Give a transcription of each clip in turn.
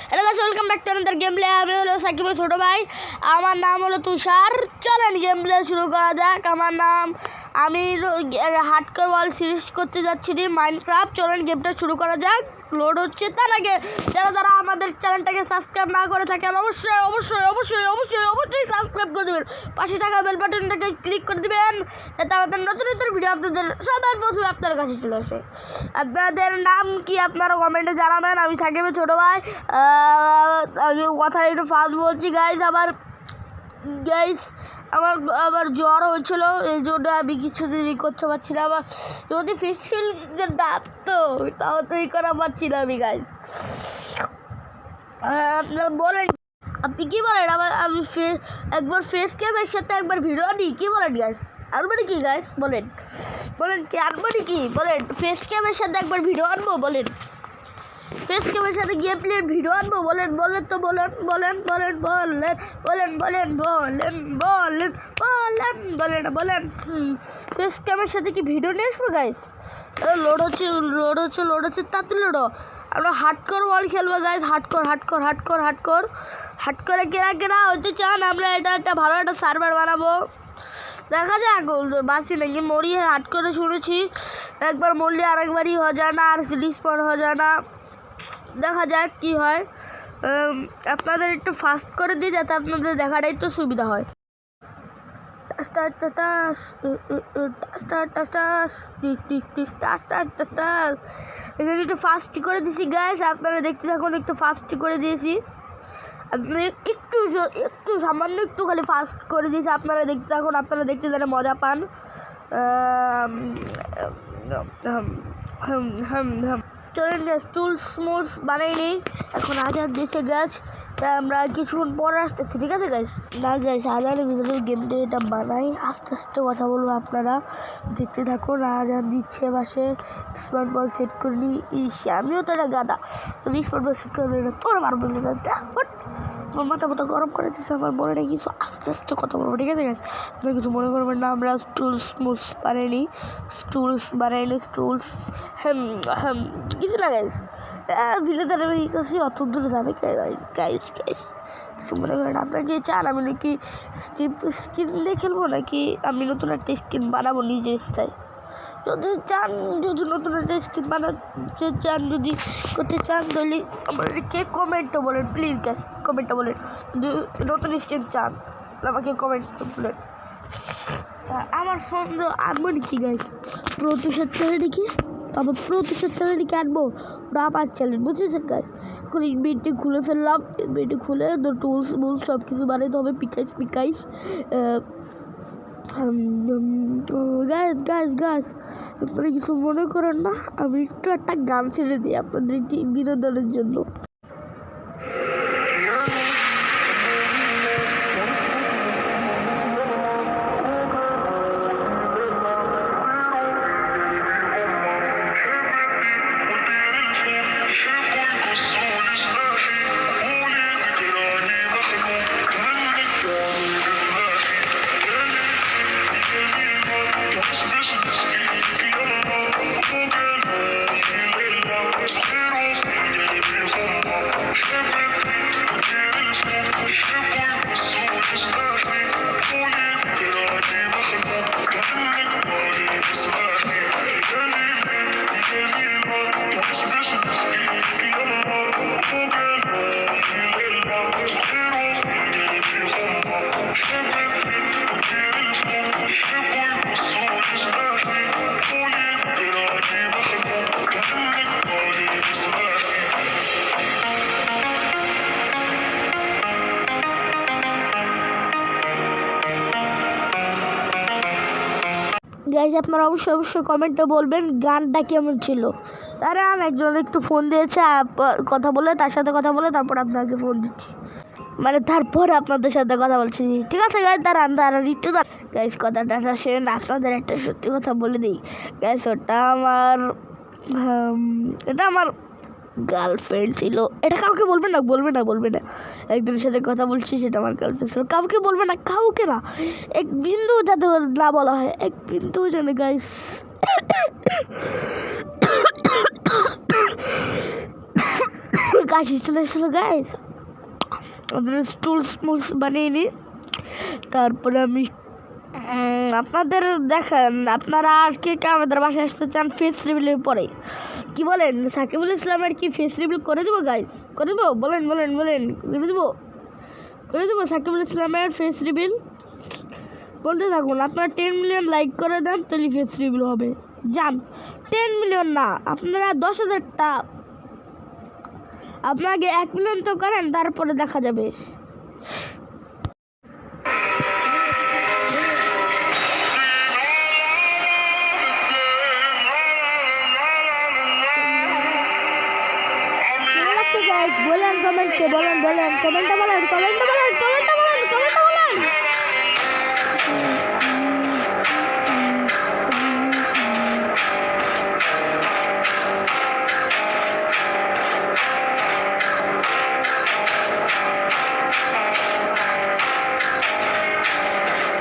Hello guys, welcome back to another game play. আমি হলো সাকিবের ছোটো ভাই, আমার নাম হলো তুষার। চলেন গেম প্লে শুরু করা যাক। আমার নাম, আমি হার্ডকোর ওয়াল সিরিজ করতে যাচ্ছি মাইনক্রাফট। চলেন গেমটা শুরু করা যাক। লোড হচ্ছে, তার আগে যারা আমাদের চ্যানেলটাকে সাবস্ক্রাইব না করে থাকেন অবশ্যই অবশ্যই অবশ্যই অবশ্যই অবশ্যই সাবস্ক্রাইব করে দেবেন। পাশে থাকা বেল বাটনটাকে ক্লিক করে দেবেন, যাতে আমাদের নতুন নতুন ভিডিও আপনাদের সবার প্রথমে আপনার কাছে চলে আসে। আপনাদের নাম কি আপনারা কমেন্টে জানাবেন। আমি সাকিবের ছোটো ভাই। আমি কথা একটু ফাস্ট বলছি গাইজ। আমার আবার জ্বর হয়েছিল, এই জন্য আমি কিছুদিন করতে পারছি না। আমার যদি ফিজিক্যাল ডাকতো তাও তো করা পারছি না আমি গাইজ। আপনারা বলেন, আপনি কী বলেন? আমি একবার ফেস ক্যামের সাথে একবার ভিডিও আনি, কী বলেন গাইজ? আনবো নাকি গাইজ? বলেন কি আনবো নাকি? বলেন ফেস ক্যামের সাথে একবার ভিডিও আনবো? বলেন ফেস ক্যামের সাথে গেম প্লের ভিডিও আনবো? বলেন তো বলেন ফেস ক্যামের সাথে কি ভিডিও নিয়ে আসবো গাইস? লোড হচ্ছে তাড়াতাড়ি লোডো। আমরা হার্ডকোর ওয়াল খেলবো গাইস। হার্ডকোরে কেনা হতে চান? আমরা এটা একটা ভালো একটা সার্ভার বানাবো। দেখা যাক বাঁচি নাকি মরি। হাট করে শুনেছি একবার মরলে আরেকবারই হয়ে যায় না, আর রিস্পন হয়ে যায় না। দেখা যাক কি হয়। আপনাদের একটু ফাস্ট করে দিই, যাতে আপনাদের দেখাটা একটু সুবিধা হয়। এখানে একটু ফাস্ট করে দিয়েছি গাইস, আপনারা দেখতে থাকুন। একটু ফাস্ট করে দিয়েছি, একটু সামান্য একটু খালি ফাস্ট করে দিয়েছি। আপনারা দেখতে থাকুন, আপনারা দেখতে যেন মজা পান। চলেন গ্যাস, টুলস বানাই নেই এখন। আজাদ দেশে গাছ, তাই আমরা কিছুক্ষণ পরে আসতেছি, ঠিক আছে গাইস? না গাইস, আজাদের ভিতরে গেমটা এটা বানাই, আস্তে আস্তে কথা বলবো, আপনারা দেখতে থাকুন। আজাদ দিচ্ছে পাশে, স্মার্ট বল সেট করে নিই। আমিও তো একটা গাদা, যদি স্মার্ট বল সেট করে দিই তোর মারবো না। আমার মাথা গরম করে দিচ্ছে, আমার মনে নেই কিছু। আস্তে আস্তে কথা বলবো, ঠিক আছে গাইস? আপনারা কিছু মনে করবেন না। আমরা স্টুলস বানাইনি, কিছু না গাইস। ভিলেদার আমি কাছে অত দূরে যাবে গাইস। কিছু মনে করেন। আপনারা কি চান আমি নাকি স্কিন দিয়ে খেলবো, নাকি আমি নতুন একটা স্কিন বানাবো নিজের ইচ্ছায়? যদি নতুন একটা স্কিন বানাতে চান, যদি করতে চান, তাহলে আমাদেরকে কমেন্টে বলেন প্লিজ গ্যাস। কমেন্টে বলেন যদি নতুন স্কিন চান, আমাকে কমেন্টে বলেন। আমার ফোন তো আনবো নাকি গাইস? প্রতুষার চ্যানেলটিকে আনবো, ওটা আমার চ্যানেল, বুঝেছেন গাইস? এখন ইনভেন্টরি খুলে ফেললাম। ইনভেন্টরি খুলে টুলস সব কিছু বানাইতে হবে। পিকাইস গাইস, আপনারা কিছু মনে করেন না। আমি একটু একটা গান ছেড়ে দিই আপনাদের বিনোদনের জন্য। গাইজ, আপনারা অবশ্যই কমেন্টে বলবেন গানটা কেমন ছিল। তারা একজন একটু ফোন দিয়েছে, কথা বলে তার সাথে কথা বলে তারপর আপনাকে ফোন দিচ্ছি, মানে তারপর আপনাদের সাথে কথা বলছি, ঠিক আছে গাইজ? দাঁড়ান একটু গাইজ, কথাটা শুনে আপনাদের একটা সত্যি কথা বলে দিই গাইজ। এটা আমার গার্লফ্রেন্ড ছিল। এটা কাউকে বলবে না। একজনের সাথে কথা বলছি, সেটা আমার গার্লফ্রেন্ড ছিল। কাউকে বলবে না, কাউকে না, এক বিন্দু যাতে না বলা হয়, এক বিন্দু জানে গাইস। কাশি চলে এসেছিলো গাইস, টুলস বানিয়ে নিই। তারপরে আমি আপনাদের দেখেন, আপনারা আর কে কে আমাদের বাসায় আসতে চান ফেস রিভিলের পরে, কি বলেন? সাকিবুল ইসলামের কি ফেস রিভিল করে দেবো গাইস? করে দেবো? বলেন বলেন বলেন, করে দেবো সাকিবুল ইসলামের ফেস রিভিল? বলতে থাকুন। আপনারা 10 মিলিয়ন লাইক করে দেন, তাহলে ফেস রিভিল হবে। যান, 10 মিলিয়ন না, আপনারা 10,000টা, আপনাকে 1 মিলিয়ন তো করেন, তারপরে দেখা যাবে। বলেন কমেন্টে, বলেন কমেন্টে, বলেন।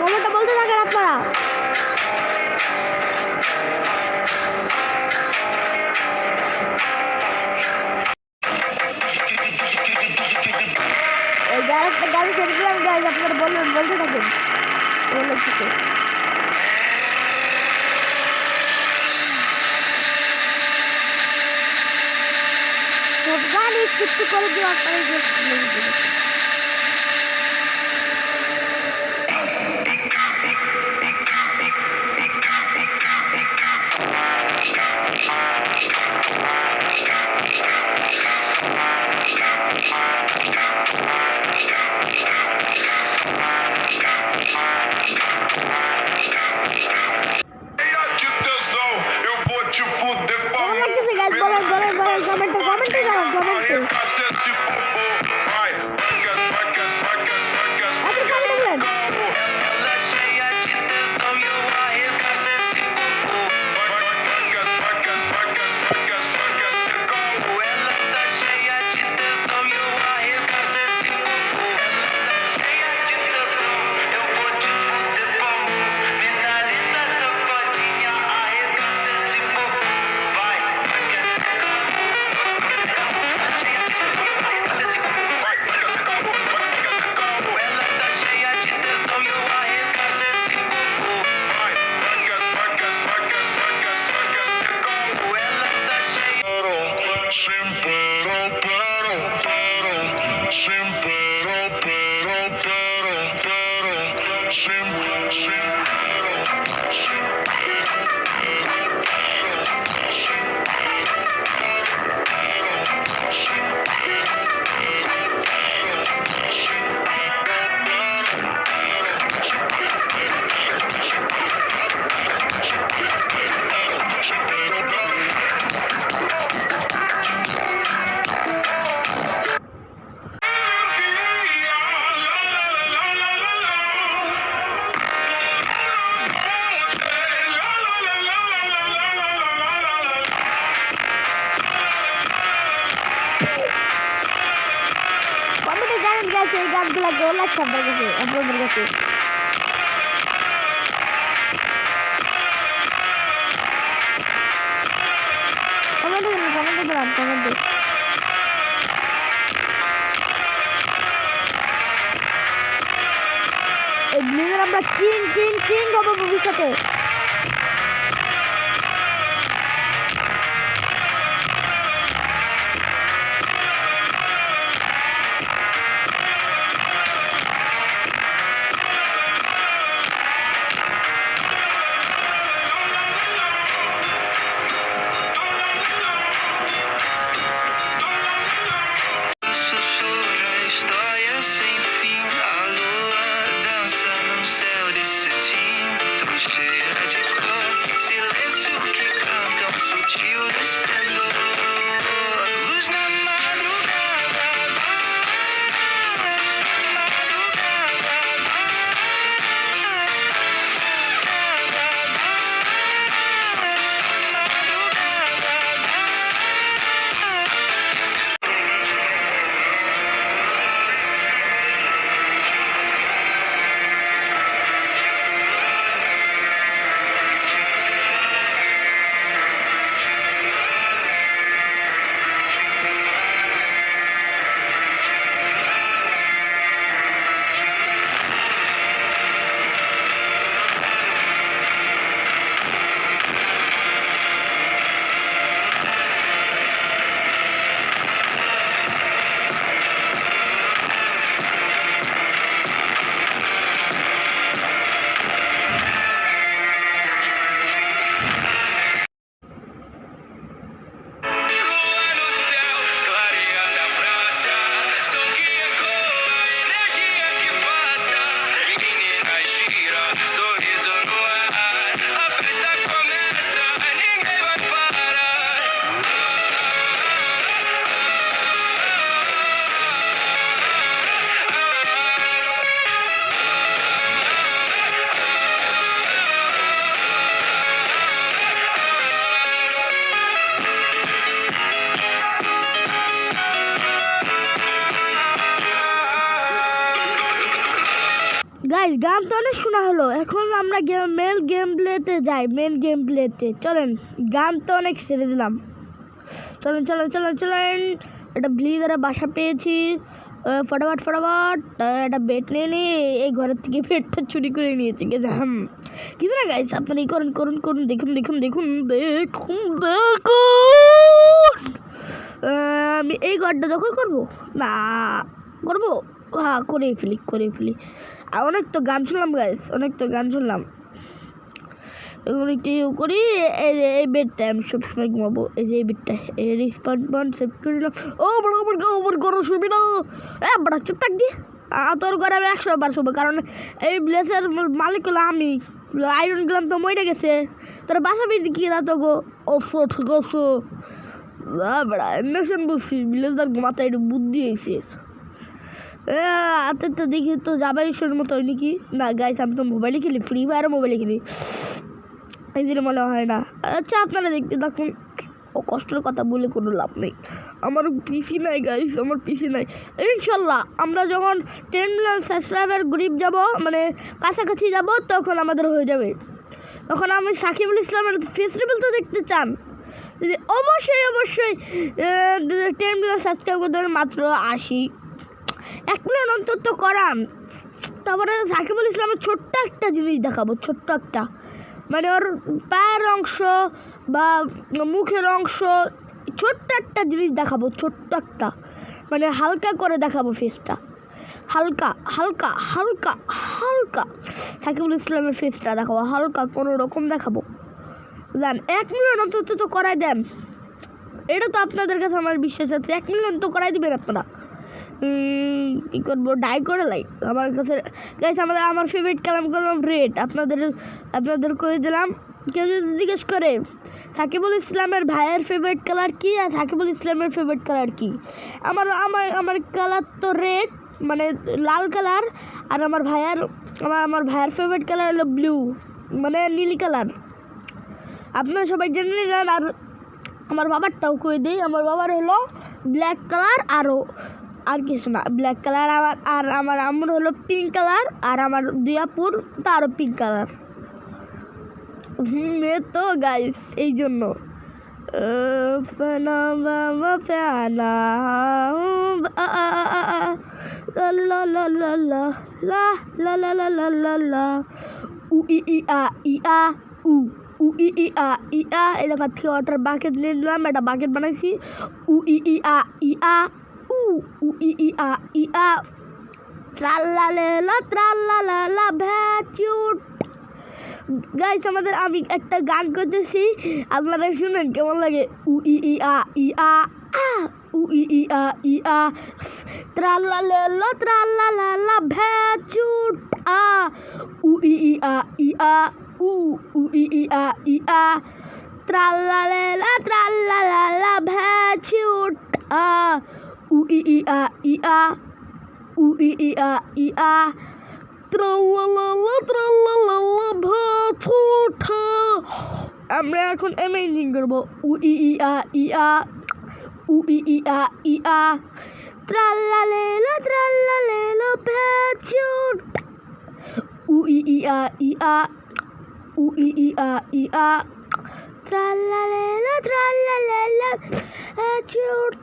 কমেন্টটা বলতে থাকেন আপনারা। একটা গাড়ি ছেড়ে দিলাম গাইজ, আপনারা বলতে থাকেন। গাড়ি একটু করে দিও আপনারা। এই গানগুলো কেউ লাগছে আপনার কাছে, আপনাদের কাছে? কমেন্টে দিলাম কমেন্টে। এই ব্লিজের আমরা কিং হবো ভবিষ্যতে। Cheia গাইস গান তো অনেক শোনা হলো, এখন আমরা মেন গেম প্লেতে যাই। মেন গেম প্লেতে চলেন, গান তো অনেক ছেড়ে দিলাম। চলেন চলেন চলেন চলেন, একটা ব্লিজারে বাসা পেয়েছি, ফটাফট ফটাফট একটা বেড নিয়ে নিয়ে এই ঘরের থেকে বেডটা চুরি করে নিয়েছি। কিছু না গাইস, আপনারা এই করুন করুন করুন, দেখুন দেখুন দেখুন দেখুন দেখুন, আমি এই ঘরটা দখল করবো না, করবো, হ্যাঁ করেই ফেলি। আর অনেক তো গান শুনলাম গাইস, অনেক তো গান শুনলাম। এগুলো কেউ করি, এই বেডটা আমি সবসময় ঘুমাবো। এই যে এই বেডটা রেসপন্স সেভ করে দিলাম। ও বড় গরু শুবি না, বড় চুপ থাক দিয়ে। তোর ঘরে আমি 100 বার শুবো, কারণ এই ব্লেসের মালিক হলো আমি। আয়রন গ্রাম তো মরে গেছে, তোর বাসাবি কি না তো গো। ওসো ঠিক আছে বড়া ইন্ডাকশন বলছি, ব্লেজার মাথায় একটু বুদ্ধি হয়েছে। হাতে তো দেখি তো যাবার ঈশ্বরের মতো হয় নাকি না গাইস, আমি তো মোবাইলে খেলি, ফ্রি ফায়ার মোবাইলে খেলি, এই জন্য মনে হয় না। আচ্ছা আপনারা দেখতে থাকুন, ও কষ্টের কথা বলে কোনো লাভ নেই। আমার পিসি নাই গাইস, আমার পিসি নাই। ইনশাল্লাহ আমরা যখন 10 মিলিয়ন সাবস্ক্রাইবার গ্রুপ যাব, মানে কাছাকাছি যাব, তখন আমাদের হয়ে যাবে। তখন আমি সাকিবুল ইসলামের ফেস্টিভ্যাল তো দেখতে চান, অবশ্যই 10 মিলিয়ন সাবস্ক্রাইবার করতে মাত্র 1 মিলিয়ন অন্তত করান। তারপরে সাকিবুল ইসলামের ছোট্ট একটা জিনিস দেখাবো, ছোট্ট একটা, মানে ওর পায়ের অংশ বা মুখের অংশ, ছোট্ট একটা জিনিস দেখাবো, ছোট্ট একটা, মানে হালকা করে দেখাবো ফেসটা, হালকা হালকা হালকা হালকা সাকিবুল ইসলামের ফেসটা দেখাবো, হালকা কোনো রকম দেখাবো। দেন 1 মিলিয়ন অন্তত তো করাই দেন, এটা তো আপনাদের কাছে আমার বিশ্বাস আছে। 1 মিলিয়ন তো করাই দিবেন আপনারা। কী করবো, ডাই করে লাই আমার কাছে গাইস। আমার ফেভারিট কালার করলাম রেড। আপনাদের কয়ে দিলাম, কেউ যদি জিজ্ঞেস করে সাকিবুল ইসলামের ভাইয়ের ফেভারিট কালার কী আর সাকিবুল ইসলামের ফেভারিট কালার কী, আমার কালার তো রেড, মানে লাল কালার। আর আমার ভাইয়ের ফেভারিট কালার হলো ব্লু, মানে নীল কালার। আপনারা সবাই জেনে নিলেন। আর আমার বাবারটাও কয়ে দিই, আমার বাবার হলো ব্ল্যাক কালার, আর কিছু না, ব্ল্যাক কালার। আর আমার আম্মুর হলো পিঙ্ক কালার, আর আমার দিয়াপুর তারও পিঙ্ক কালার। তো গাইস এই জন্য এলাকা থেকে ওয়াটার বাকেট নিয়ে নিলাম, একটা বাকেট বানাইছি। ট্রাল্লালা ভ্যাচুট। গাইস আমি একটা গান করতেছি, আপনারা শুনেন কেমন লাগে। ট্রাল্লালা ভ্যাচুট ট্রাল্লালা ভ্যাচুট আমরা এখন অ্যামেজিং করবো। ট্রাল্লালা ভ্যাচুট ট্রাল্লালা ভ্যাচুট।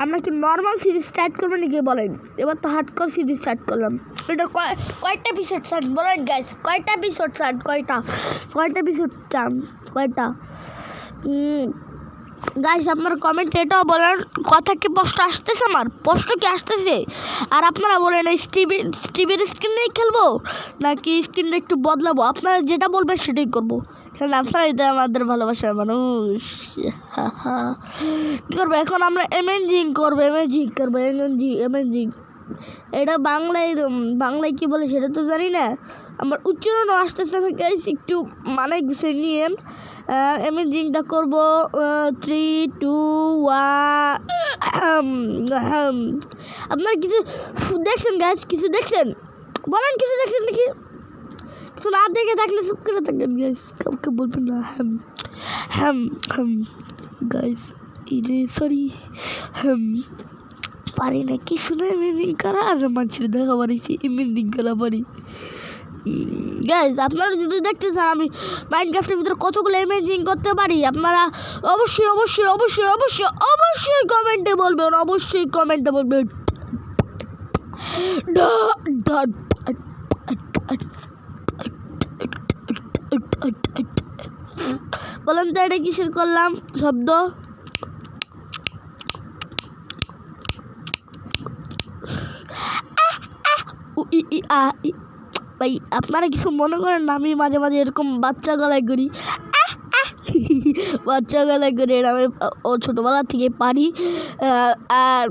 আমরা কি নর্মাল সিরিজ স্টার্ট করবো নাকি বলেন? এবার তো হার্ডকোর সিরিজ স্টার্ট করলাম। এটা কয়টা এপিসোড স্টার্ট বলেন গাইস, কয়টা এপিসোড স্টার্ট, কয়টা এপিসোড কয়টা? গাইস আপনার কমেন্ট এটাও বলেন, কথা কি স্পষ্ট আসতেছে, আমার স্পষ্ট কি আসতেছে? আর আপনারা বলেন এই স্টিভের স্ক্রিন নিয়ে খেলবো নাকি স্ক্রিনটা একটু বদলাবো? আপনারা যেটা বলবেন সেটাই করবো, কারণ আপনারা এটা আমাদের ভালোবাসার মানুষ। কী করবো এখন আমরা অ্যামেজিং করবো। এটা বাংলায় কি বলে সেটা তো জানি না, আমার উচ্চারণও আসতেছে না গাইস, একটু মানে গুছিয়ে নিয়েন। অ্যামেজিংটা করবো 3, 2, 1। আপনারা কিছু দেখছেন গাইস, কিছু দেখছেন বলেন, কিছু দেখছেন নাকি? কিছু না দেখে থাকলে চুপ করে থাকবেন গাইস, কাউকে বলবেন না। গাইস সরি পারি না কিছু না ইমেজিং করা আর মানুষের দেখা পারিছি ইমেজিং করা পারি গাইস আপনারা যদি দেখতে চান আমি মাইনক্রাফটের ভিতরে কতগুলো ইমেজিং করতে পারি আপনারা অবশ্যই অবশ্যই অবশ্যই অবশ্যই অবশ্যই কমেন্টে বলবেন অবশ্যই কমেন্টে বলবেন বলেন তো এটা কিসের করলাম শব্দ ভাই আপনারা কিছু মনে করেন না আমি মাঝে মাঝে এরকম বাচ্চা গলায় করি বাচ্চা গলায় করি এটা আমি ও ছোটোবেলা থেকে পারি আর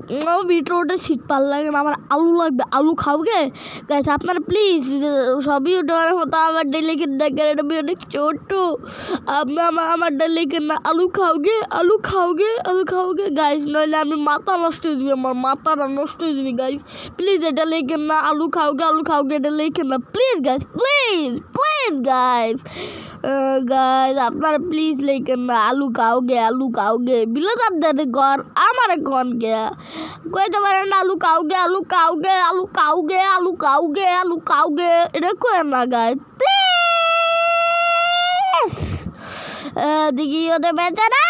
বিটরুটের শীত ভাল লাগে না আমার আলু লাগবে আলু খাওগে গাইস আপনারা প্লিজ সব ইউটিউবের মতো আমার ডেলিকেট দেখেন এটা আমি অনেক ছোট্ট আপনার আমার ডেলিকেট না আলু খাওগে আলু খাওগে আলু খাওগে গাইস নইলে আমি মাথা নষ্ট হয়ে যাবে আমার মাথাটা নষ্ট হয়ে যাবে গাইস প্লিজ এটা লেখেন না আলু খাওগে এটা লেখেন না please guys please please guys guys আপনারা প্লিজ লেখেন না আলু খাওগে বিলাদার ঘর আমার ঘর গে কইতে পারেন না আলু খাওগে এটা করেন না গাইস প্লিজ দেখি ওদের বেঁচে না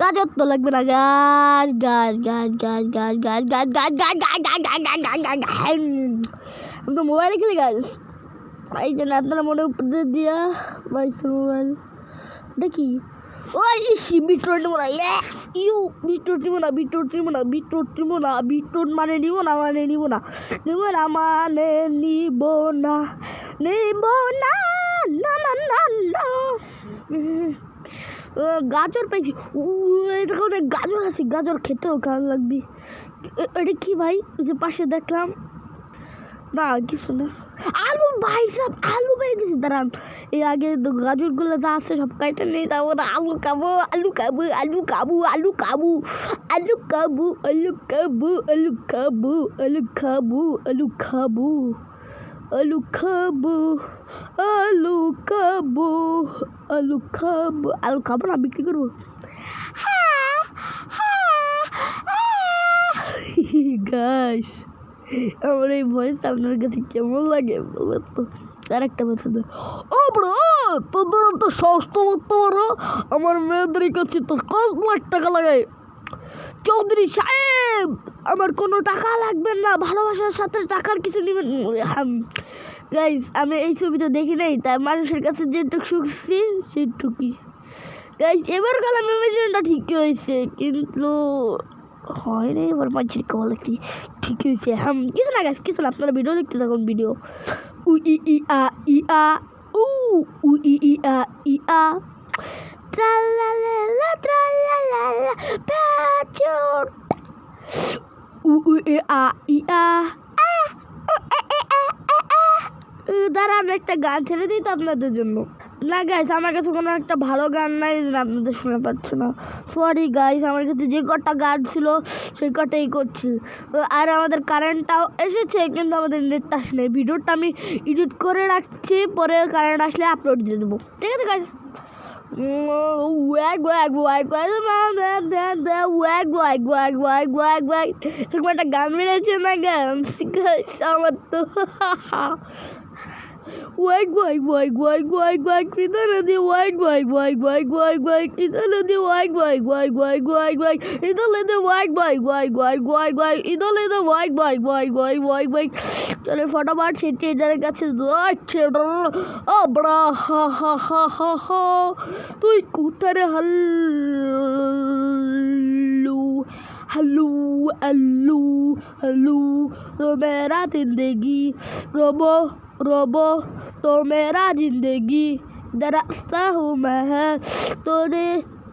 গাজর তো লাগবে না গাছ গাছ গাছ গাছ গাছ গাছ গাছ গাছ গাছ গাছ গাছ গাছ গাছ গাছ গাছ আমি তো মোবাইলে খেলি গাছ এই জন্য আপনারা মনে উপরে দিয়া বাইসের মোবাইল দেখি ওই বিটরুট নিবো না বিটরুট নিবো না বিটরুট মানে নিবো না না না গাজর পেয়েছি এটা অনেক গাজর আছে গাজর খেতেও ভালো লাগবে এটা কি ভাই যে পাশে দেখলাম না কিছু না আলু ভাই সব আলু পেয়ে গেছি দাঁড়ান এই আগে গাজরগুলো যা আছে সব কাইটা নেই তারপর আলু খাবো আলু খাবো না বিক্রি করবো গাইস আমার এই ভয়েসটা আপনার কাছে কেমন লাগে বলবেন তো আর একটা বছর ও ব্রো তোদের তো সস্তা করতে পারো আমার মেয়েদের কাছে তো 5 লাখ টাকা লাগায় চৌধুরী সাহেব আমার কোনো টাকা লাগবে না ভালোবাসার সাথে টাকার কিছু নেবেন গাইস আমি এই ছবিটা দেখি নাই তাই মানুষের কাছে যেটুকু শুনছি সেটুকুই গাইস এবার কালাম ইমেজিনটা ঠিকই হয়েছে কিন্তু হয় নাই এবার মানুষের কেমন লাগছে ঠিকই হয়েছে কিছু না গাইস কিছু না আপনারা ভিডিও দেখতে থাকুন ভিডিও ট্রালালালা ট্রালালালা প্যাচুর দাঁড়ান একটা গান ছেড়ে দিই তো আপনাদের জন্য না গাইস আমার কাছে কোনো একটা ভালো গান নাই আপনাদের শুনে পাচ্ছ না সরি গাইস আমার কাছে যে কটা গান ছিল সেই কটাই করছি আর আমাদের কারেন্টটাও এসেছে কিন্তু আমাদের নেটটা আসলে ভিডিওটা আমি এডিট করে রাখছি পরে কারেন্ট আসলে আপলোড দিয়ে দেবো ঠিক আছে গাইস একটা গান বেড়েছে না গান আমার তো Wag wag wag wag wag wag kita nanti wag wag wag wag wag wag kita nanti wag wag wag wag wag wag itu nanti wag wag wag wag wag wag itu nanti wag wag wag wag wag wag चले फटाफट सीटी इधर का ओ बड़ा हा हा हा हा हा तू कुत्तर हल्लू हल्लू हल्लू हल्लू तो मेरा जिंदगी रोबो रोबो तो मेरा जिंदगी दरख्ता हूँ मैं तो ने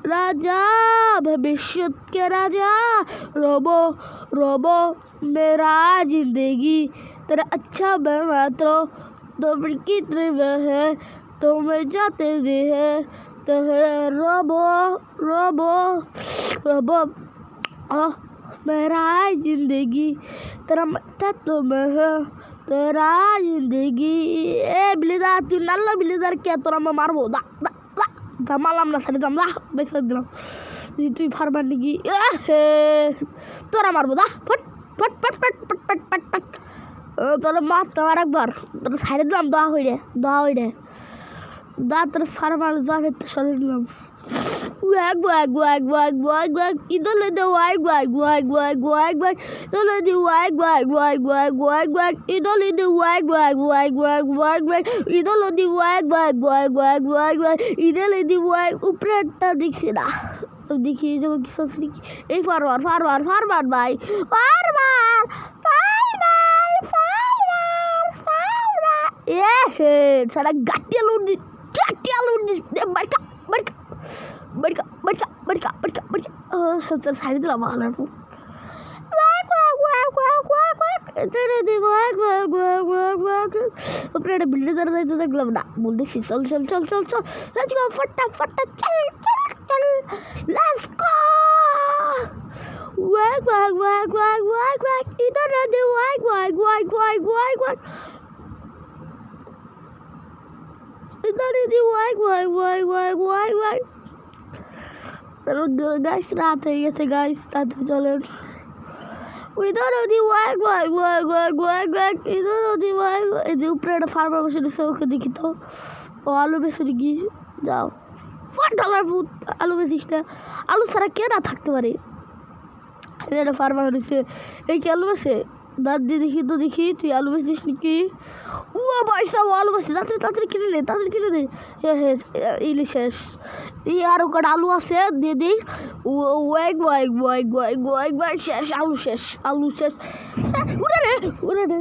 राजा भविष्य के राजा रोबो रोबो मेरा जिंदगी तेरा अच्छा बना तो की तरफ है तो मैं जाते है तो है रोबो रोबो रोबो मेरा जिंदगी तेरा तत्व में है তোরা জিন্দগি এ বিলেদার তুই নাল্লা বিলেদার কে তোরা আমরা মারবো দা দা দা দা মারলাম না সারি দাম দা বেসে দিলাম তুই ফারবার নাকি তোরা মারবো দা ফট ফট ফট ফট ফট ফট ফট ফট তোরা মারতে আর একবার তোরা সাইডে দিলাম দোয়া হই রে দা তোর ফারবার যা ফেরতে সরে দিলাম Wag wag wag wag wag wag idole de wag wag wag wag wag wag idole de wag wag wag wag wag wag idole de wag wag wag wag wag wag idole de wag wag wag wag wag wag idole de wag উপরেটা দেখছি না দেখি যে কি সসরি এই ফারবার ভাই ফারবার এ হে সারা গাটিয়া লুট Barka. Sair de la mala. अपने बिल्ली दर दे तो ग्लब ना बोल दे चल लेट्स गो फटा चल लेट्स गो वैग इधर दे वैग इधर दे वैग चलो गाइस रात है ये से गाइस ताते चलो इधर दी वाग इधर दी वाग इधर ऊपर फार्मर मशीन से ओके देखी तो आलू बेच रही जाओ $4 फूट आलू बेचते आलू सारा क्या ना थकते बारे इधर फार्मर से एक आलू बेचे दाद दी देखी तू आलू बेचिस निकी ওয়া ভাই সব আলু আছে তাড়াতাড়ি কিনে নে হে ইলিশেষ এই আর ওটা আলু আছে দিয়ে দিই ওয়াগ শেষ আলু শেষ উড়ে রে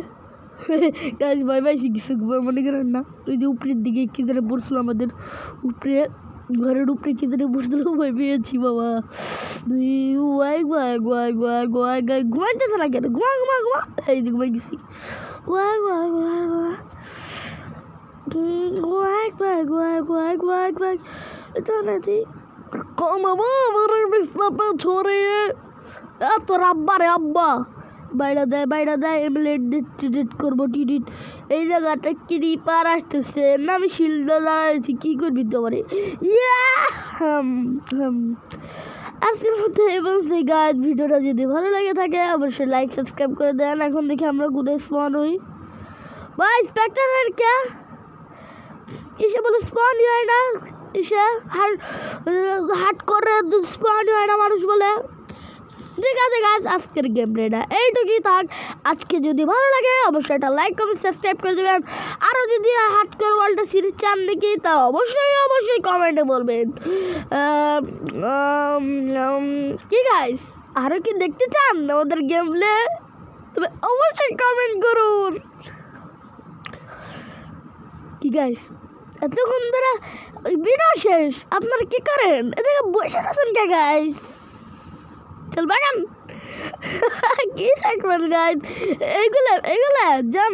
গাইস ভাই কিছু মনে করেন না ওই যে উপরের দিকে কি যেন পড়ছিল আমাদের উপরে ঘরের উপরে কি যেন পড়ছিল ভয় পেয়েছি বাবা ওয়াগ ঘুমাইতেছে না কেন ঘুমা এই দিকে ঘুমাই গেছি Wag. Ito na di. Kama mo, maribis na pa chore. Ito rabba re abba. বাইরে দেয় এমলেট করবো টিডিট এই জায়গাটা ক্রিপার আসতেছে না আমি শিল্ডে দাঁড়াইছি কী করবি তোমারে আজকের মতো এবং সেই গাছ ভিডিওটা যদি ভালো লাগে থাকে অবশ্যই লাইক সাবস্ক্রাইব করে দেন এখন দেখি আমরা কোথায় স্পন হই ভাই স্পেক্টারের কে ইসে বলে স্পন হয় না ইসে হাট করে স্পন হয় না মানুষ বলে ঠিক আছে গাইস আজকের গেম প্লেটা এইটুকুই থাক আজকে যদি ভালো লাগে অবশ্যই একটা লাইক কমেন্ট সাবস্ক্রাইব করে দেবেন আরও যদি হার্ডকোর ওয়ার্ল্ডটা সিরিজ চান নাকি তা অবশ্যই কমেন্টে বলবেন কি গাইস আরও কি দেখতে চান আমাদের গেম প্লে তবে অবশ্যই কমেন্ট করুন কি গাইস এতক্ষণ ধরে ভিডিও শেষ আপনারা কি করেন এদিকে বসে আছেন কে গাইস চল বাগান কি থাকবেন গাইজ এইগুলা জান